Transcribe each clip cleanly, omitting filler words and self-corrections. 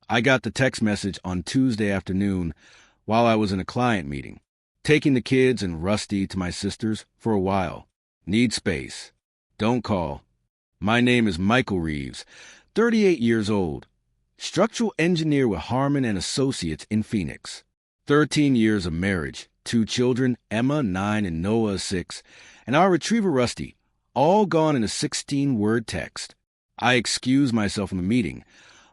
I got the text message on Tuesday afternoon while I was in a client meeting. Taking the kids and Rusty to my sister's for a while. Need space. Don't call. My name is Michael Reeves, 38 years old. Structural engineer with Harmon and Associates in Phoenix. 13 years of marriage. 2 children, Emma, 9, and Noah, 6. And our retriever, Rusty, all gone in a 16-word text. I excused myself from the meeting,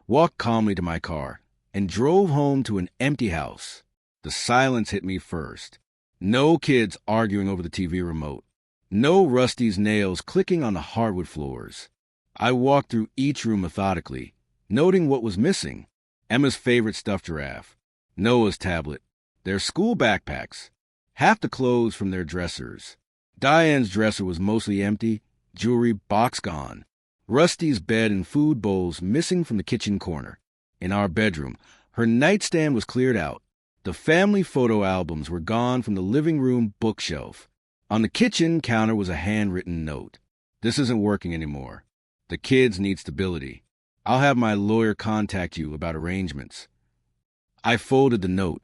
walked calmly to my car, and drove home to an empty house. The silence hit me first. No kids arguing over the TV remote. No Rusty's nails clicking on the hardwood floors. I walked through each room methodically, noting what was missing. Emma's favorite stuffed giraffe, Noah's tablet, their school backpacks, half the clothes from their dressers. Diane's dresser was mostly empty, jewelry box gone. Rusty's bed and food bowls missing from the kitchen corner. In our bedroom, her nightstand was cleared out. The family photo albums were gone from the living room bookshelf. On the kitchen counter was a handwritten note. This isn't working anymore. The kids need stability. I'll have my lawyer contact you about arrangements. I folded the note,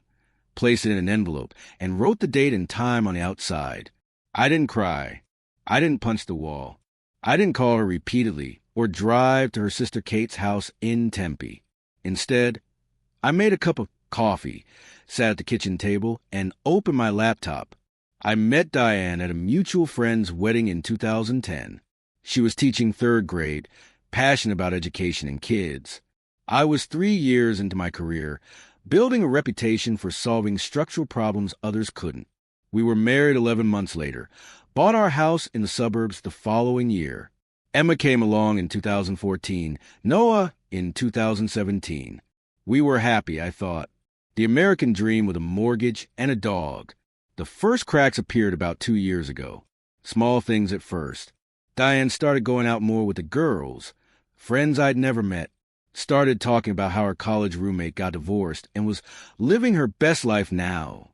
placed it in an envelope, and wrote the date and time on the outside. I didn't cry. I didn't punch the wall. I didn't call her repeatedly or drive to her sister Kate's house in Tempe. Instead, I made a cup of coffee, sat at the kitchen table, and opened my laptop. I met Diane at a mutual friend's wedding in 2010. She was teaching 3rd grade, passionate about education and kids. I was 3 years into my career, building a reputation for solving structural problems others couldn't. We were married 11 months later, bought our house in the suburbs the following year. Emma came along in 2014, Noah in 2017. We were happy, I thought. The American dream with a mortgage and a dog. The first cracks appeared about 2 years ago. Small things at first. Diane started going out more with the girls, friends I'd never met. Started talking about how her college roommate got divorced and was living her best life now.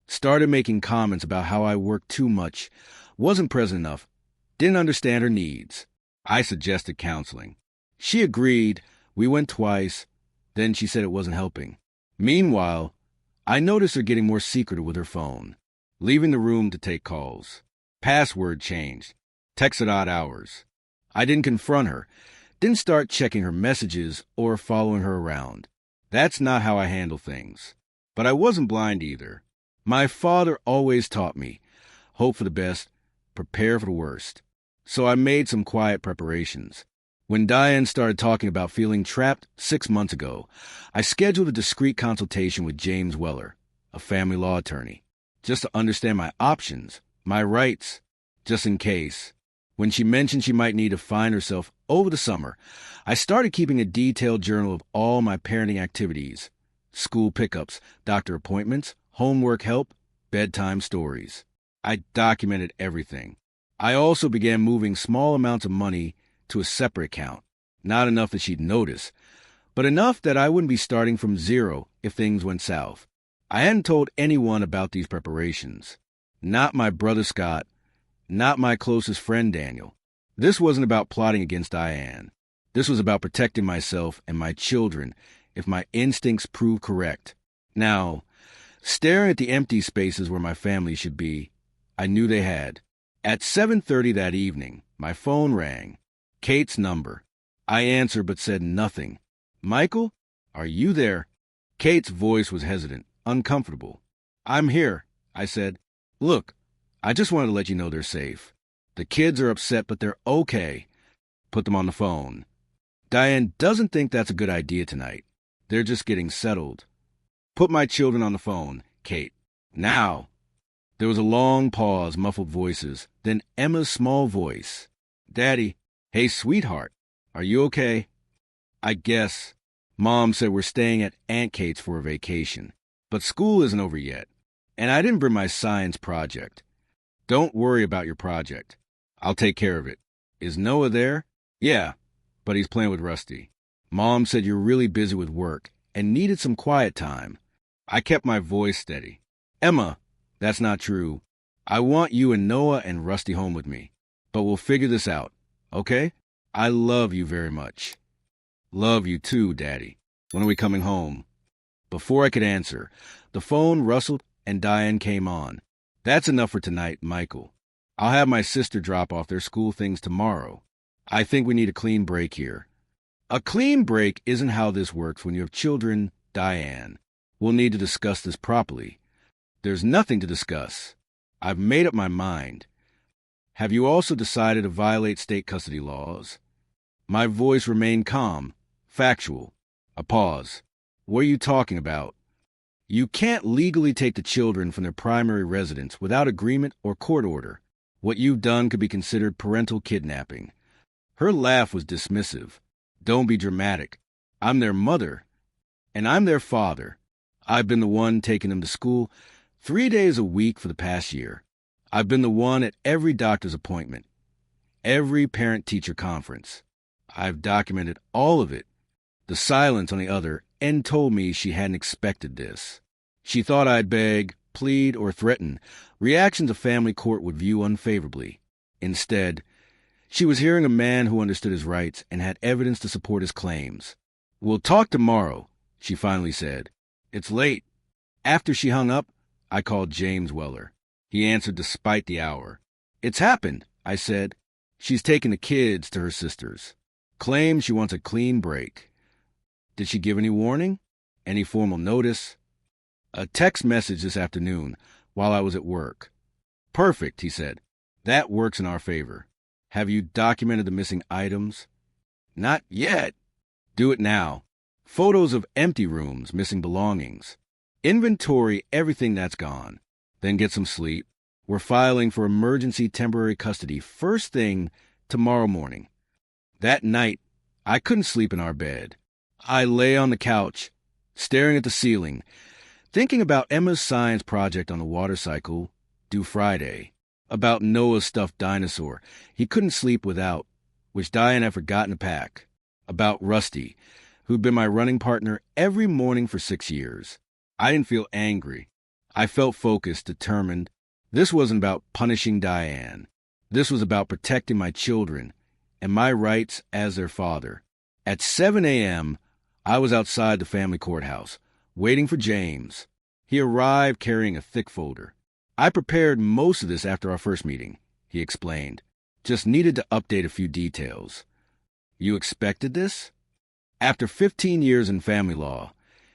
Started making comments about how I worked too much, wasn't present enough, didn't understand her needs. I suggested counseling. She agreed. We went twice. Then she said it wasn't helping. Meanwhile, I noticed her getting more secretive with her phone, leaving the room to take calls. Password changed. Text at odd hours. I didn't confront her. Didn't start checking her messages or following her around. That's not how I handle things. But I wasn't blind either. My father always taught me, hope for the best, prepare for the worst. So I made some quiet preparations. When Diane started talking about feeling trapped 6 months ago, I scheduled a discreet consultation with James Weller, a family law attorney, just to understand my options, my rights, just in case. When she mentioned she might need to find herself over the summer, I started keeping a detailed journal of all my parenting activities, school pickups, doctor appointments, homework help, bedtime stories. I documented everything. I also began moving small amounts of money to a separate account. Not enough that she'd notice, but enough that I wouldn't be starting from zero if things went south. I hadn't told anyone about these preparations. Not my brother Scott, not my closest friend Daniel. This wasn't about plotting against Diane. This was about protecting myself and my children if my instincts proved correct. Now, staring at the empty spaces where my family should be, I knew they had. At 7:30 that evening, my phone rang. Kate's number. I answered but said nothing. "Michael, are you there?" Kate's voice was hesitant, uncomfortable. "I'm here," I said. "Look, I just wanted to let you know they're safe. The kids are upset, but they're okay." Put them on the phone. "Diane doesn't think that's a good idea tonight. They're just getting settled." "Put my children on the phone, Kate. Now." There was a long pause, muffled voices, then Emma's small voice. "Daddy, hey, sweetheart, are you okay?" "I guess. Mom said we're staying at Aunt Kate's for a vacation, but school isn't over yet, and I didn't bring my science project." "Don't worry about your project. I'll take care of it. Is Noah there?" "Yeah, but he's playing with Rusty. Mom said you're really busy with work and needed some quiet time." I kept my voice steady. "Emma, that's not true. I want you and Noah and Rusty home with me, but we'll figure this out, okay? I love you very much." "Love you too, Daddy." When are we coming home? Before I could answer, the phone rustled and Diane came on. That's enough for tonight, Michael. I'll have my sister drop off their school things tomorrow. I think we need a clean break here. A clean break isn't how this works when you have children, Diane. We'll need to discuss this properly. There's nothing to discuss. I've made up my mind. Have you also decided to violate state custody laws? My voice remained calm, factual. A pause. What are you talking about? You can't legally take the children from their primary residence without agreement or court order. What you've done could be considered parental kidnapping. Her laugh was dismissive. Don't be dramatic. I'm their mother, and I'm their father. I've been the one taking them to school 3 days a week for the past year. I've been the one at every doctor's appointment, every parent-teacher conference. I've documented all of it. The silence on the other end told me she hadn't expected this. She thought I'd beg, plead, or threaten, reactions a family court would view unfavorably. Instead, she was hearing a man who understood his rights and had evidence to support his claims. We'll talk tomorrow, she finally said. It's late. After she hung up, I called James Weller. He answered despite the hour. It's happened, I said. She's taken the kids to her sister's. Claims she wants a clean break. Did she give any warning? Any formal notice? A text message this afternoon while I was at work. Perfect, he said. That works in our favor. Have you documented the missing items? Not yet. Do it now. Photos of empty rooms, missing belongings. Inventory everything that's gone. Then get some sleep. We're filing for emergency temporary custody first thing tomorrow morning. That night, I couldn't sleep in our bed. I lay on the couch, staring at the ceiling, thinking about Emma's science project on the water cycle, due Friday, about Noah's stuffed dinosaur he couldn't sleep without, which Diane had forgotten to pack, about Rusty, who'd been my running partner every morning for 6 years. I didn't feel angry. I felt focused, determined. This wasn't about punishing Diane. This was about protecting my children and my rights as their father. At 7 a.m., I was outside the family courthouse, waiting for James. He arrived carrying a thick folder. I prepared most of this after our first meeting, he explained. Just needed to update a few details. You expected this? After 15 years in family law,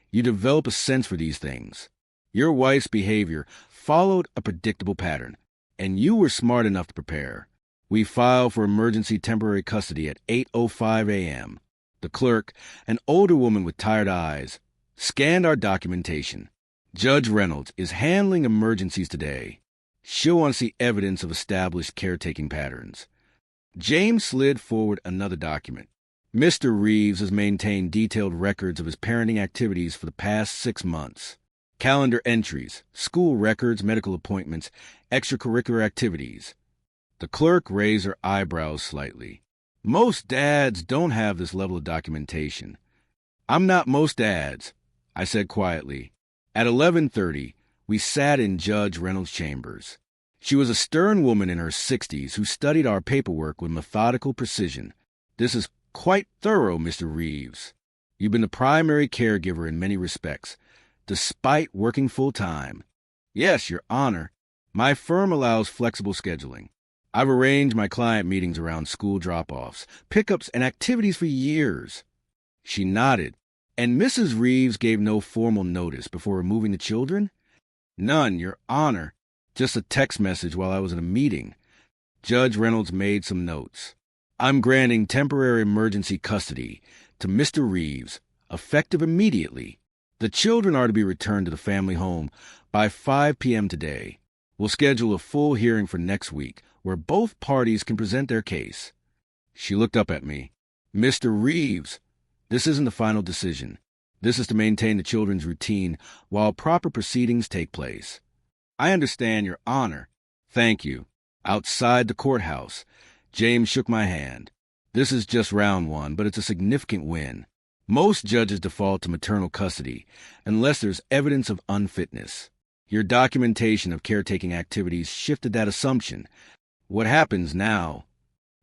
you develop a sense for these things. Your wife's behavior followed a predictable pattern, and you were smart enough to prepare. We filed for emergency temporary custody at 8:05 a.m. The clerk, an older woman with tired eyes, scanned our documentation. Judge Reynolds is handling emergencies today. She'll want to see evidence of established caretaking patterns. James slid forward another document. Mr. Reeves has maintained detailed records of his parenting activities for the past 6 months. Calendar entries, school records, medical appointments, extracurricular activities. The clerk raised her eyebrows slightly. Most dads don't have this level of documentation. I'm not most dads, I said quietly. At 11:30, we sat in Judge Reynolds' chambers. She was a stern woman in her 60s who studied our paperwork with methodical precision. This is quite thorough, Mr. Reeves. You've been the primary caregiver in many respects, despite working full-time. Yes, Your Honor. My firm allows flexible scheduling. I've arranged my client meetings around school drop-offs, pickups, and activities for years. She nodded. And Mrs. Reeves gave no formal notice before removing the children? None, Your Honor. Just a text message while I was in a meeting. Judge Reynolds made some notes. I'm granting temporary emergency custody to Mr. Reeves, effective immediately. The children are to be returned to the family home by 5 p.m. today. We'll schedule a full hearing for next week, where both parties can present their case. She looked up at me. Mr. Reeves, this isn't the final decision. This is to maintain the children's routine while proper proceedings take place. I understand, Your Honor. Thank you. Outside the courthouse, James shook my hand. This is just round one, but it's a significant win. Most judges default to maternal custody unless there's evidence of unfitness. Your documentation of caretaking activities shifted that assumption. What happens now?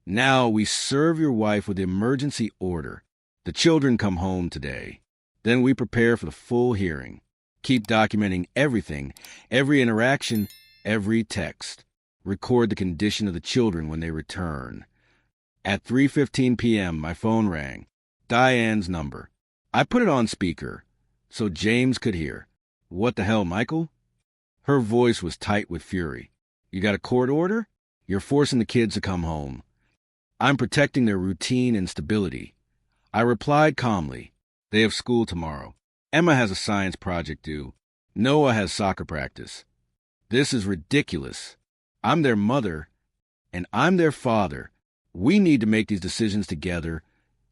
Now we serve your wife with the emergency order. The children come home today. Then we prepare for the full hearing. Keep documenting everything, every interaction, every text. Record the condition of the children when they return. At 3:15 p.m., my phone rang. Diane's number. I put it on speaker so James could hear. What the hell, Michael? Her voice was tight with fury. You got a court order? You're forcing the kids to come home. I'm protecting their routine and stability. I replied calmly. They have school tomorrow. Emma has a science project due. Noah has soccer practice. This is ridiculous. I'm their mother, and I'm their father. We need to make these decisions together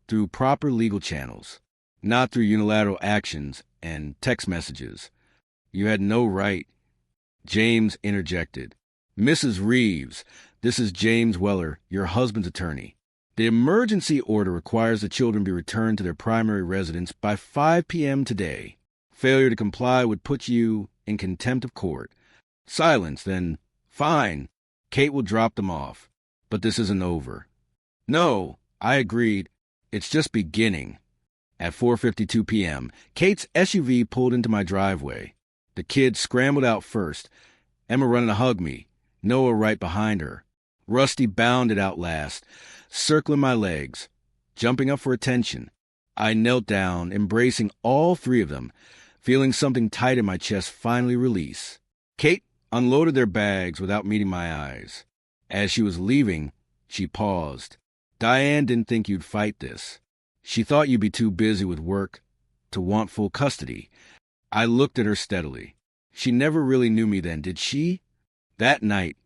through proper legal channels, not through unilateral actions and text messages. You had no right. James interjected. Mrs. Reeves, this is James Weller, your husband's attorney. The emergency order requires the children be returned to their primary residence by 5 p.m. today. Failure to comply would put you in contempt of court. Silence, then. Fine. Kate will drop them off. But this isn't over. No, I agreed. It's just beginning. At 4:52 p.m., Kate's SUV pulled into my driveway. The kids scrambled out first, Emma running to hug me, Noah right behind her. Rusty bounded out last, circling my legs, jumping up for attention. I knelt down, embracing all three of them, feeling something tight in my chest finally release. Kate unloaded their bags without meeting my eyes. As she was leaving, she paused. Diane didn't think you'd fight this. She thought you'd be too busy with work to want full custody. I looked at her steadily. She never really knew me then, did she? That night,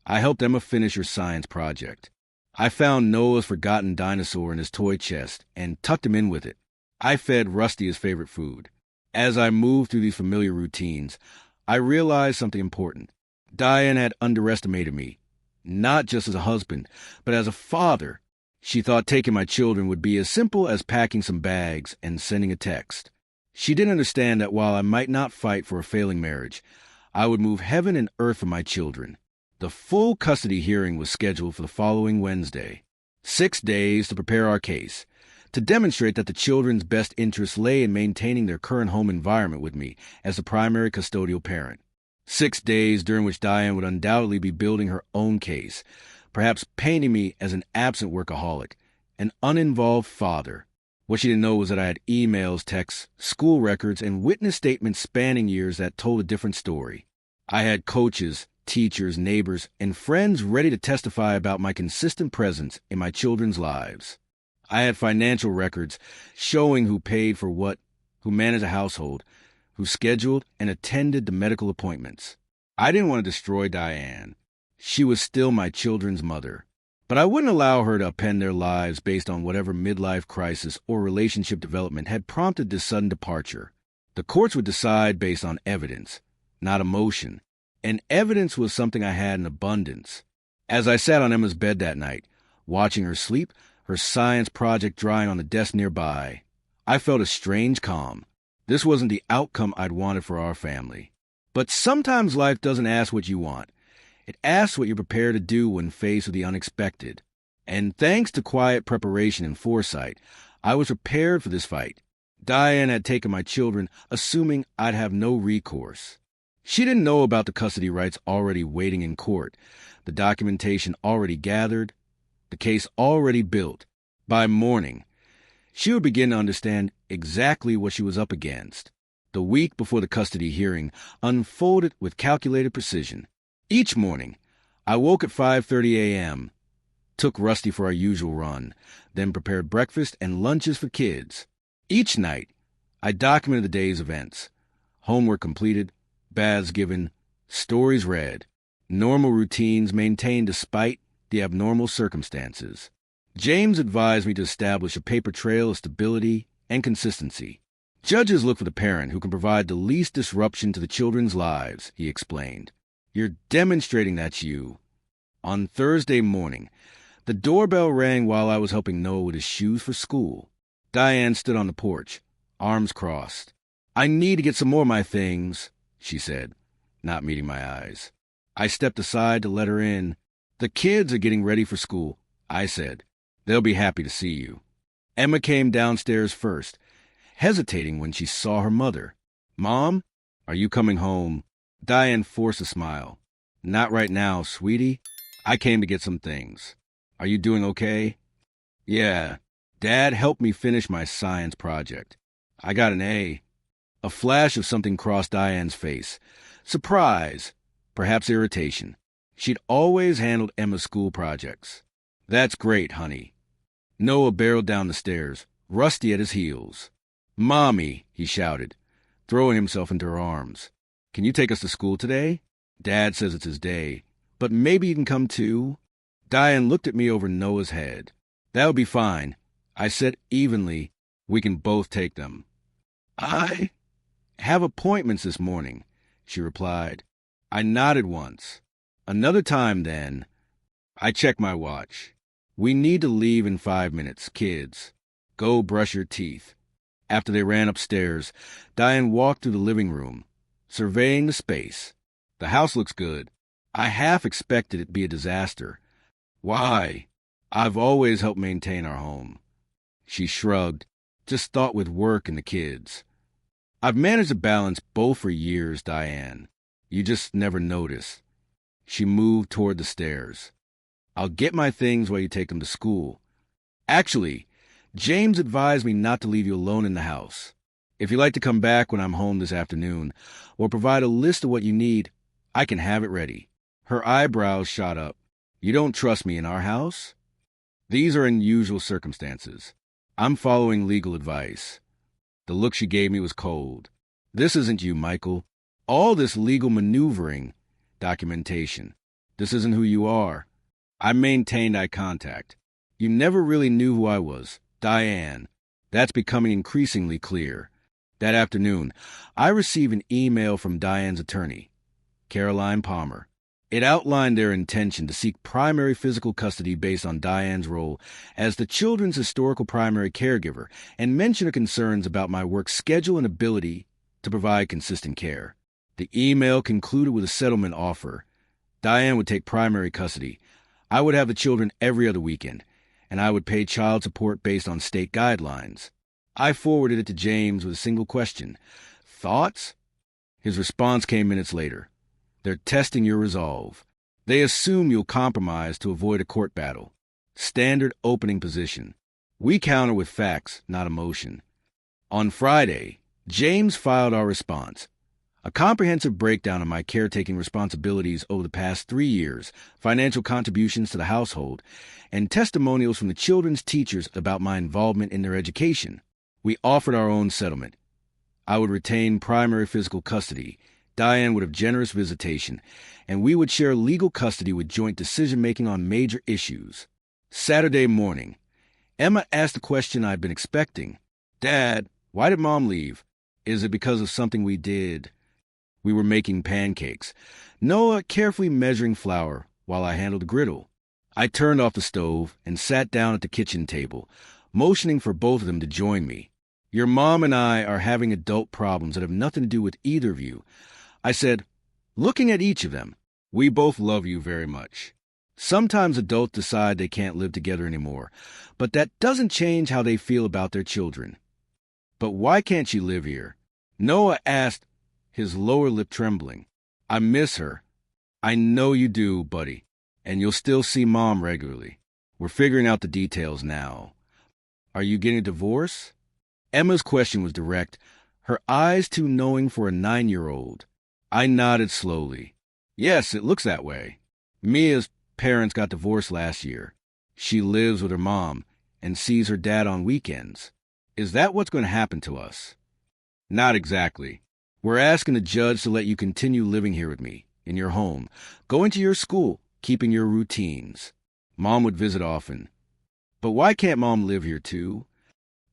I helped Emma finish her science project. I found Noah's forgotten dinosaur in his toy chest and tucked him in with it. I fed Rusty his favorite food. As I moved through these familiar routines, I realized something important. Diane had underestimated me, not just as a husband, but as a father. She thought taking my children would be as simple as packing some bags and sending a text. She didn't understand that while I might not fight for a failing marriage, I would move heaven and earth for my children. The full custody hearing was scheduled for the following Wednesday. 6 days to prepare our case, to demonstrate that the children's best interests lay in maintaining their current home environment with me as the primary custodial parent. 6 days during which Diane would undoubtedly be building her own case, perhaps painting me as an absent workaholic, an uninvolved father. What she didn't know was that I had emails, texts, school records, and witness statements spanning years that told a different story. I had coaches, teachers, neighbors, and friends ready to testify about my consistent presence in my children's lives. I had financial records showing who paid for what, who managed a household, who scheduled and attended the medical appointments. I didn't want to destroy Diane. She was still my children's mother. But I wouldn't allow her to upend their lives based on whatever midlife crisis or relationship development had prompted this sudden departure. The courts would decide based on evidence, not emotion. And evidence was something I had in abundance. As I sat on Emma's bed that night, watching her sleep, her science project drying on the desk nearby, I felt a strange calm. This wasn't the outcome I'd wanted for our family. But sometimes life doesn't ask what you want. It asks what you're prepared to do when faced with the unexpected. And thanks to quiet preparation and foresight, I was prepared for this fight. Diane had taken my children, assuming I'd have no recourse. She didn't know about the custody rights already waiting in court, the documentation already gathered, the case already built. By morning, she would begin to understand exactly what she was up against. The week before the custody hearing unfolded with calculated precision. Each morning, I woke at 5:30 a.m., took Rusty for our usual run, then prepared breakfast and lunches for kids. Each night, I documented the day's events. Homework completed, baths given, stories read, normal routines maintained despite the abnormal circumstances. James advised me to establish a paper trail of stability and consistency. Judges look for the parent who can provide the least disruption to the children's lives, he explained. You're demonstrating that's you. On Thursday morning, the doorbell rang while I was helping Noah with his shoes for school. Diane stood on the porch, arms crossed. I need to get some more of my things, she said, not meeting my eyes. I stepped aside to let her in. The kids are getting ready for school, I said. They'll be happy to see you. Emma came downstairs first, hesitating when she saw her mother. "Mom, are you coming home?" Diane forced a smile. "Not right now, sweetie. I came to get some things. Are you doing okay?" "Yeah. Dad helped me finish my science project. I got an A." A flash of something crossed Diane's face. Surprise, perhaps irritation. She'd always handled Emma's school projects. "That's great, honey." Noah barreled down the stairs, Rusty at his heels. "Mommy," he shouted, throwing himself into her arms. "Can you take us to school today? Dad says it's his day, but maybe you can come too." Diane looked at me over Noah's head. "That would be fine," I said evenly. "We can both take them." "I have appointments this morning," she replied. I nodded once. "Another time, then." I checked my watch. "We need to leave in 5 minutes, kids. Go brush your teeth." After they ran upstairs, Diane walked through the living room, surveying the space. "The house looks good. I half expected it to be a disaster." "Why?" "I've always helped maintain our home." She shrugged. "Just thought with work and the kids." "I've managed to balance both for years, Diane. You just never notice." She moved toward the stairs. "I'll get my things while you take them to school. Actually, James advised me not to leave you alone in the house. If you'd like to come back when I'm home this afternoon, or provide a list of what you need, I can have it ready." Her eyebrows shot up. "You don't trust me in our house?" "These are unusual circumstances. I'm following legal advice." The look she gave me was cold. "This isn't you, Michael. All this legal maneuvering, documentation. This isn't who you are." I maintained eye contact. "You never really knew who I was, Diane. That's becoming increasingly clear." That afternoon, I received an email from Diane's attorney, Caroline Palmer. It outlined their intention to seek primary physical custody based on Diane's role as the children's historical primary caregiver, and mentioned her concerns about my work schedule and ability to provide consistent care. The email concluded with a settlement offer. Diane would take primary custody. I would have the children every other weekend, and I would pay child support based on state guidelines. I forwarded it to James with a single question. "Thoughts?" His response came minutes later. "They're testing your resolve. They assume you'll compromise to avoid a court battle. Standard opening position. We counter with facts, not emotion." On Friday, James filed our response. A comprehensive breakdown of my caretaking responsibilities over the past 3 years, financial contributions to the household, and testimonials from the children's teachers about my involvement in their education. We offered our own settlement. I would retain primary physical custody. Diane would have generous visitation, and we would share legal custody with joint decision-making on major issues. Saturday morning, Emma asked the question I'd been expecting. "Dad, why did Mom leave? Is it because of something we did?" We were making pancakes, Noah carefully measuring flour while I handled the griddle. I turned off the stove and sat down at the kitchen table, motioning for both of them to join me. "Your mom and I are having adult problems that have nothing to do with either of you," I said, looking at each of them. "We both love you very much. Sometimes adults decide they can't live together anymore, but that doesn't change how they feel about their children." "But why can't she live here?" Noah asked, his lower lip trembling. "I miss her." "I know you do, buddy, and you'll still see Mom regularly. We're figuring out the details now." "Are you getting a divorce?" Emma's question was direct, her eyes too knowing for a 9-year-old. I nodded slowly. "Yes, it looks that way. Mia's parents got divorced last year. She lives with her mom and sees her dad on weekends. Is that what's going to happen to us?" "Not exactly. We're asking the judge to let you continue living here with me, in your home, going to your school, keeping your routines. Mom would visit often." "But why can't Mom live here too?"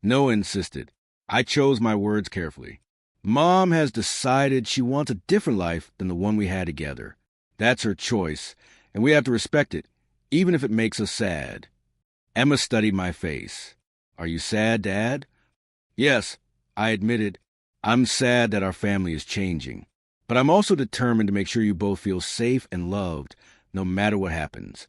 Noah insisted. I chose my words carefully. "Mom has decided she wants a different life than the one we had together. That's her choice, and we have to respect it, even if it makes us sad." Emma studied my face. "Are you sad, Dad?" "Yes," I admitted. "I'm sad that our family is changing. But I'm also determined to make sure you both feel safe and loved, no matter what happens."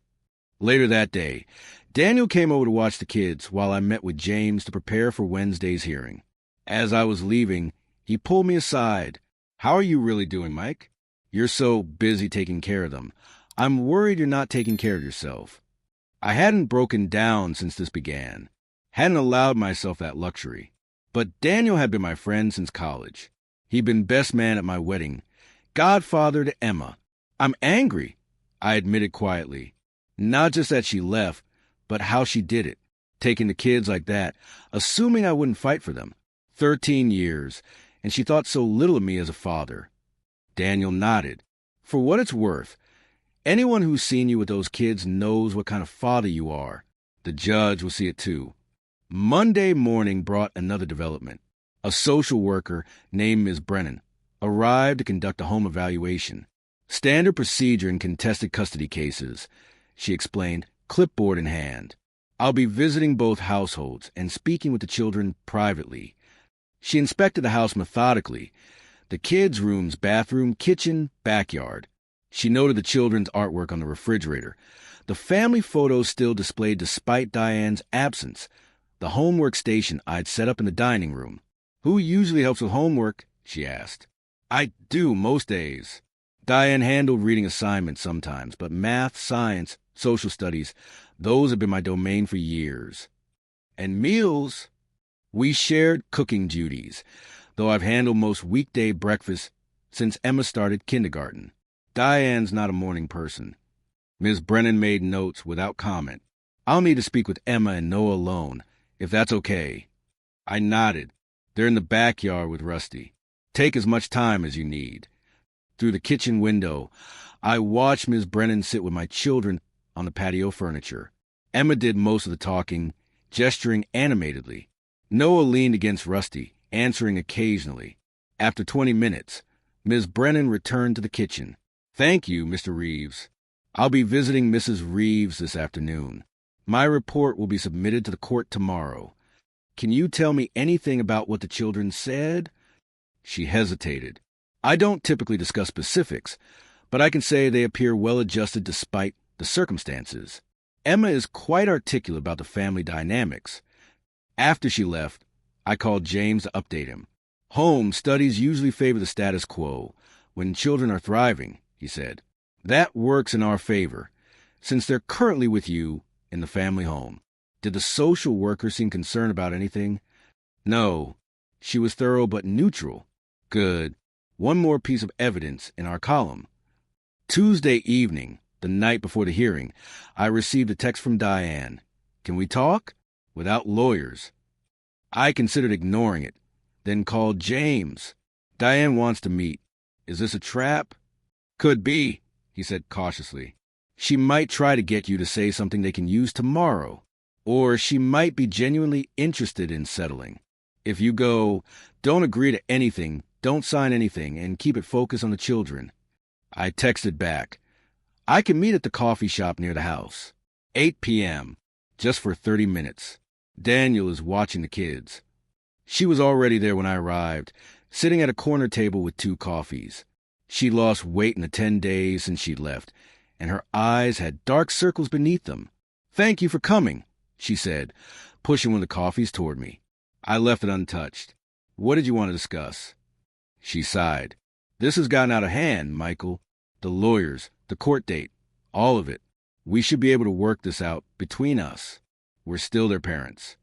Later that day, Daniel came over to watch the kids while I met with James to prepare for Wednesday's hearing. As I was leaving, he pulled me aside. How are you really doing, Mike? You're so busy taking care of them. I'm worried you're not taking care of yourself. I hadn't broken down since this began, hadn't allowed myself that luxury. But Daniel had been my friend since college. He'd been best man at my wedding, godfather to Emma. I'm angry, I admitted quietly. Not just that she left, but how she did it, taking the kids like that, assuming I wouldn't fight for them. 13 years, and she thought so little of me as a father. Daniel nodded. For what it's worth, anyone who's seen you with those kids knows what kind of father you are. The judge will see it too. Monday morning brought another development. A social worker named Ms. Brennan arrived to conduct a home evaluation. Standard procedure in contested custody cases, she explained, clipboard in hand. I'll be visiting both households and speaking with the children privately. She inspected the house methodically. The kids' rooms, bathroom, kitchen, backyard. She noted the children's artwork on the refrigerator. The family photos still displayed despite Diane's absence. The homework station I'd set up in the dining room. Who usually helps with homework? She asked. I do most days. Diane handled reading assignments sometimes, but math, science, social studies, those have been my domain for years. And meals? We shared cooking duties, though I've handled most weekday breakfasts since Emma started kindergarten. Diane's not a morning person. Ms. Brennan made notes without comment. I'll need to speak with Emma and Noah alone, if that's okay. I nodded. They're in the backyard with Rusty. Take as much time as you need. Through the kitchen window, I watched Ms. Brennan sit with my children on the patio furniture. Emma did most of the talking, gesturing animatedly. Noah leaned against Rusty, answering occasionally. After 20 minutes, Ms. Brennan returned to the kitchen. Thank you, Mr. Reeves. I'll be visiting Mrs. Reeves this afternoon. My report will be submitted to the court tomorrow. Can you tell me anything about what the children said? She hesitated. I don't typically discuss specifics, but I can say they appear well-adjusted despite the circumstances. Emma is quite articulate about the family dynamics. After she left, I called James to update him. Home studies usually favor the status quo when children are thriving, he said. That works in our favor, since they're currently with you in the family home. Did the social worker seem concerned about anything? No. She was thorough but neutral. Good. One more piece of evidence in our column. Tuesday evening, the night before the hearing, I received a text from Diane. Can we talk? Without lawyers. I considered ignoring it, then called James. Diane wants to meet. Is this a trap? Could be, he said cautiously. She might try to get you to say something they can use tomorrow. Or she might be genuinely interested in settling. If you go, don't agree to anything, don't sign anything, and keep it focused on the children. I texted back. I can meet at the coffee shop near the house. 8 p.m., just for 30 minutes. Daniel is watching the kids. She was already there when I arrived, sitting at a corner table with 2 coffees. She'd lost weight in the 10 days since she'd left, and her eyes had dark circles beneath them. Thank you for coming, she said, pushing one of the coffees toward me. I left it untouched. What did you want to discuss? She sighed. This has gotten out of hand, Michael. The lawyers, the court date, all of it. We should be able to work this out between us. We're still their parents.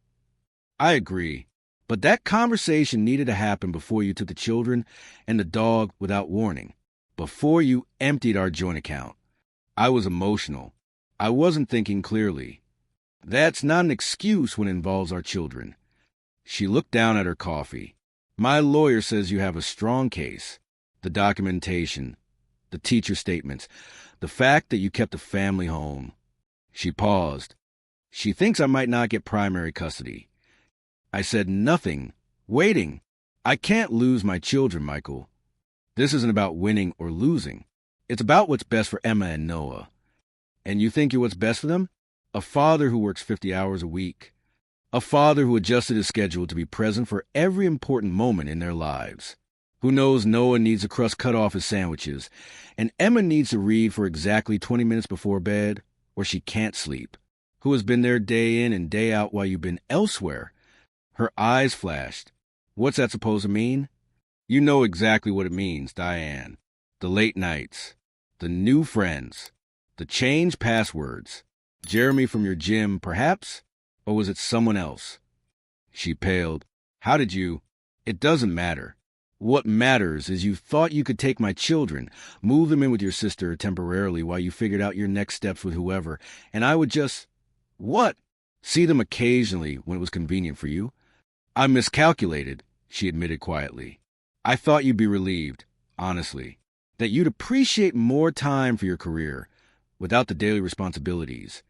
I agree. But that conversation needed to happen before you took the children and the dog without warning. Before you emptied our joint account. I was emotional. I wasn't thinking clearly. That's not an excuse when it involves our children. She looked down at her coffee. My lawyer says you have a strong case. The documentation, the teacher statements, the fact that you kept the family home. She paused. She thinks I might not get primary custody. I said nothing. Waiting. I can't lose my children, Michael. This isn't about winning or losing. It's about what's best for Emma and Noah. And you think you're what's best for them? A father who works 50 hours a week. A father who adjusted his schedule to be present for every important moment in their lives. Who knows Noah needs the crust cut off his sandwiches, and Emma needs to read for exactly 20 minutes before bed, or she can't sleep. Who has been there day in and day out while you've been elsewhere. Her eyes flashed. What's that supposed to mean? You know exactly what it means, Diane. The late nights, the new friends, the changed passwords. Jeremy from your gym, perhaps? Or was it someone else? She paled. How did you? It doesn't matter. What matters is you thought you could take my children, move them in with your sister temporarily while you figured out your next steps with whoever, and I would just... What? See them occasionally when it was convenient for you. I miscalculated, she admitted quietly. I thought you'd be relieved, honestly, that you'd appreciate more time for your career without the daily responsibilities.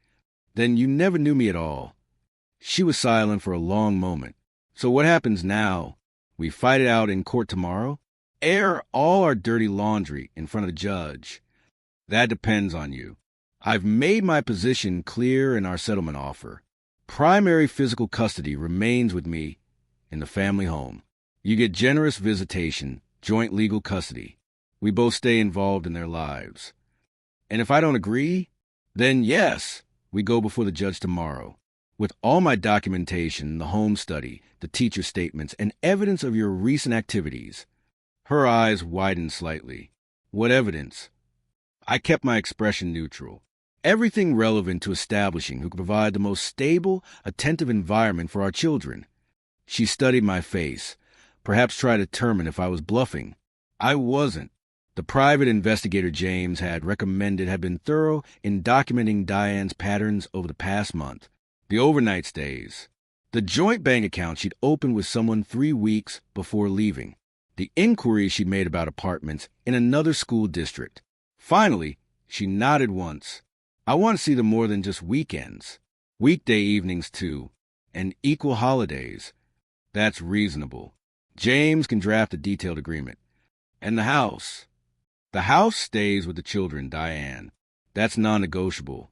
Then you never knew me at all. She was silent for a long moment. So what happens now? We fight it out in court tomorrow? Air all our dirty laundry in front of the judge? That depends on you. I've made my position clear in our settlement offer. Primary physical custody remains with me in the family home. You get generous visitation, joint legal custody. We both stay involved in their lives. And if I don't agree, then yes, we go before the judge tomorrow. With all my documentation, the home study, the teacher statements, and evidence of your recent activities. Her eyes widened slightly. What evidence? I kept my expression neutral. Everything relevant to establishing who could provide the most stable, attentive environment for our children. She studied my face, perhaps tried to determine if I was bluffing. I wasn't. The private investigator James had recommended had been thorough in documenting Diane's patterns over the past month. The overnight stays. The joint bank account she'd opened with someone 3 weeks before leaving. The inquiries she'd made about apartments in another school district. Finally, she nodded once. I want to see them more than just weekends. Weekday evenings, too. And equal holidays. That's reasonable. James can draft a detailed agreement. And the house? The house stays with the children, Diane. That's non-negotiable.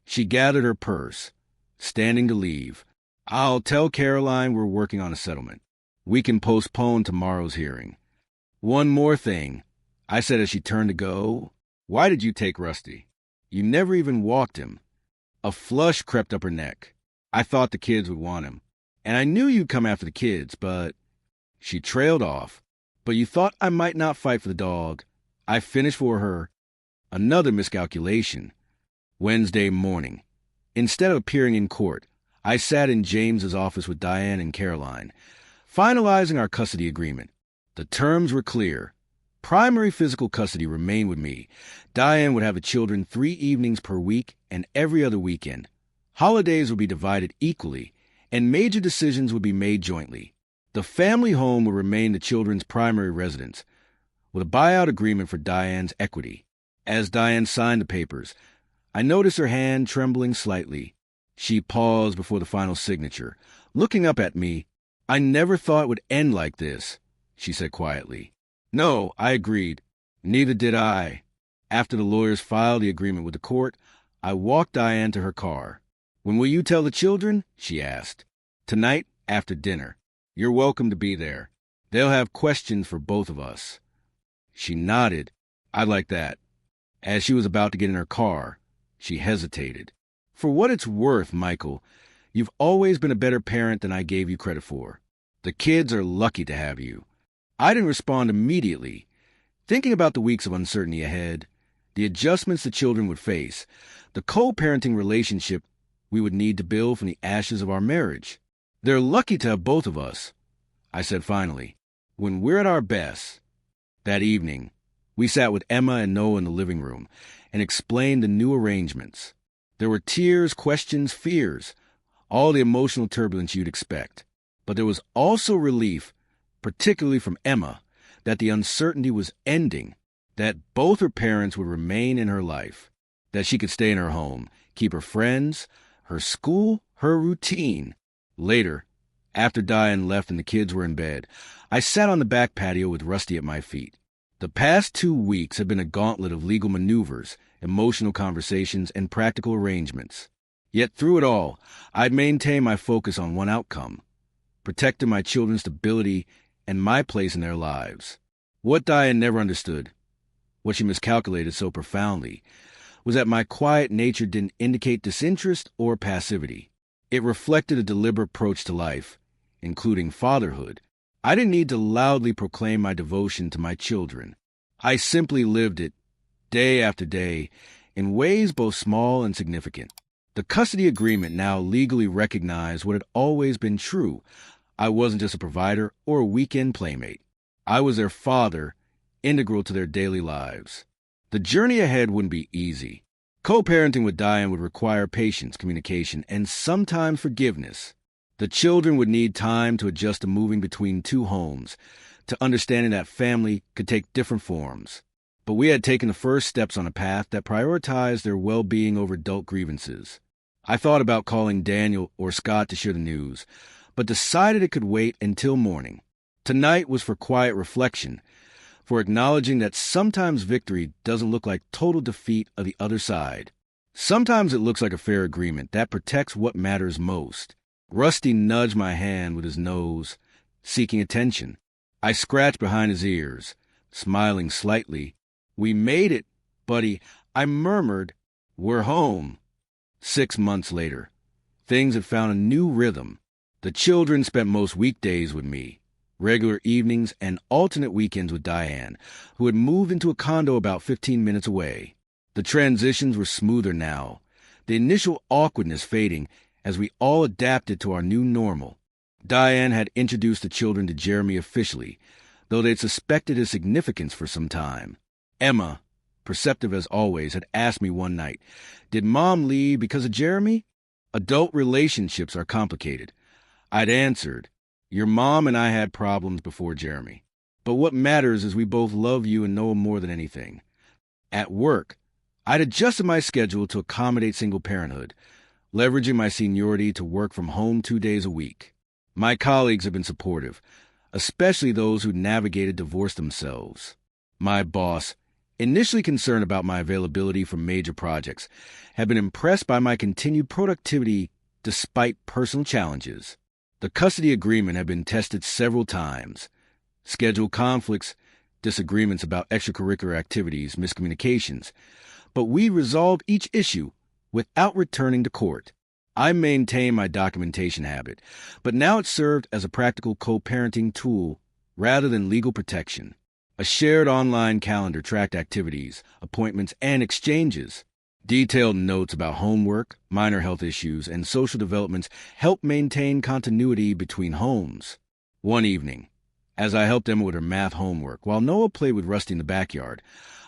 She gathered her purse, standing to leave. I'll tell Caroline we're working on a settlement. We can postpone tomorrow's hearing. One more thing, I said as she turned to go. Why did you take Rusty? You never even walked him. A flush crept up her neck. I thought the kids would want him. And I knew you'd come after the kids, but... She trailed off. But you thought I might not fight for the dog. I finished for her. Another miscalculation. Wednesday morning. Instead of appearing in court, I sat in James's office with Diane and Caroline, finalizing our custody agreement. The terms were clear. Primary physical custody remained with me. Diane would have the children 3 evenings per week and every other weekend. Holidays would be divided equally, and major decisions would be made jointly. The family home would remain the children's primary residence, with a buyout agreement for Diane's equity. As Diane signed the papers, I noticed her hand trembling slightly. She paused before the final signature, looking up at me. I never thought it would end like this, she said quietly. No, I agreed. Neither did I. After the lawyers filed the agreement with the court, I walked Diane to her car. When will you tell the children? She asked. Tonight, after dinner. You're welcome to be there. They'll have questions for both of us. She nodded. I'd like that. As she was about to get in her car, she hesitated. For what it's worth, Michael, you've always been a better parent than I gave you credit for. The kids are lucky to have you. I didn't respond immediately, thinking about the weeks of uncertainty ahead, the adjustments the children would face, the co-parenting relationship we would need to build from the ashes of our marriage. They're lucky to have both of us, I said finally, when we're at our best. That evening, we sat with Emma and Noah in the living room and explained the new arrangements. There were tears, questions, fears, all the emotional turbulence you'd expect. But there was also relief, particularly from Emma, that the uncertainty was ending, that both her parents would remain in her life, that she could stay in her home, keep her friends, her school, her routine. Later, after Diane left and the kids were in bed, I sat on the back patio with Rusty at my feet. The past 2 weeks had been a gauntlet of legal maneuvers, emotional conversations, and practical arrangements. Yet through it all, I'd maintained my focus on one outcome, protecting my children's stability and my place in their lives. What Diane never understood, what she miscalculated so profoundly, was that my quiet nature didn't indicate disinterest or passivity. It reflected a deliberate approach to life, including fatherhood. I didn't need to loudly proclaim my devotion to my children. I simply lived it, day after day, in ways both small and significant. The custody agreement now legally recognized what had always been true. I wasn't just a provider or a weekend playmate. I was their father, integral to their daily lives. The journey ahead wouldn't be easy. Co-parenting with Diane would require patience, communication, and sometimes forgiveness. The children would need time to adjust to moving between two homes, to understanding that family could take different forms. But we had taken the first steps on a path that prioritized their well-being over adult grievances. I thought about calling Daniel or Scott to share the news, but decided it could wait until morning. Tonight was for quiet reflection, for acknowledging that sometimes victory doesn't look like total defeat of the other side. Sometimes it looks like a fair agreement that protects what matters most. Rusty nudged my hand with his nose, seeking attention. I scratched behind his ears, smiling slightly. "We made it, buddy," I murmured. "We're home." 6 months later, things had found a new rhythm. The children spent most weekdays with me, regular evenings and alternate weekends with Diane, who had moved into a condo about 15 minutes away. The transitions were smoother now, the initial awkwardness fading as we all adapted to our new normal. Diane had introduced the children to Jeremy officially, though they'd suspected his significance for some time. Emma, perceptive as always, had asked me one night, "Did Mom leave because of Jeremy?" Adult relationships are complicated. I'd answered, "Your mom and I had problems before Jeremy. But what matters is we both love you and know him more than anything." At work, I'd adjusted my schedule to accommodate single parenthood, leveraging my seniority to work from home 2 days a week. My colleagues have been supportive, especially those who navigated divorce themselves. My boss, initially concerned about my availability for major projects, had been impressed by my continued productivity despite personal challenges. The custody agreement had been tested several times. Schedule conflicts, disagreements about extracurricular activities, miscommunications. But we resolved each issue without returning to court. I maintained my documentation habit, but now it served as a practical co-parenting tool rather than legal protection. A shared online calendar tracked activities, appointments, and exchanges. Detailed notes about homework, minor health issues, and social developments helped maintain continuity between homes. One evening, as I helped Emma with her math homework while Noah played with Rusty in the backyard,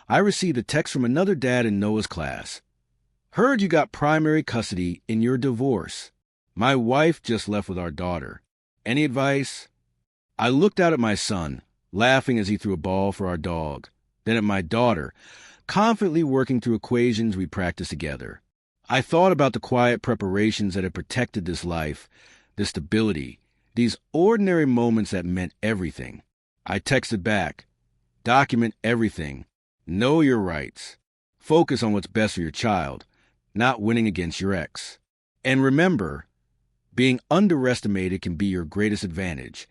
I received a text from another dad in Noah's class. "Heard you got primary custody in your divorce. My wife just left with our daughter. Any advice?" I looked out at my son, laughing as he threw a ball for our dog, then at my daughter, confidently working through equations we practiced together. I thought about the quiet preparations that had protected this life, this stability, these ordinary moments that meant everything. I texted back, "Document everything. Know your rights. Focus on what's best for your child, not winning against your ex. And remember, being underestimated can be your greatest advantage.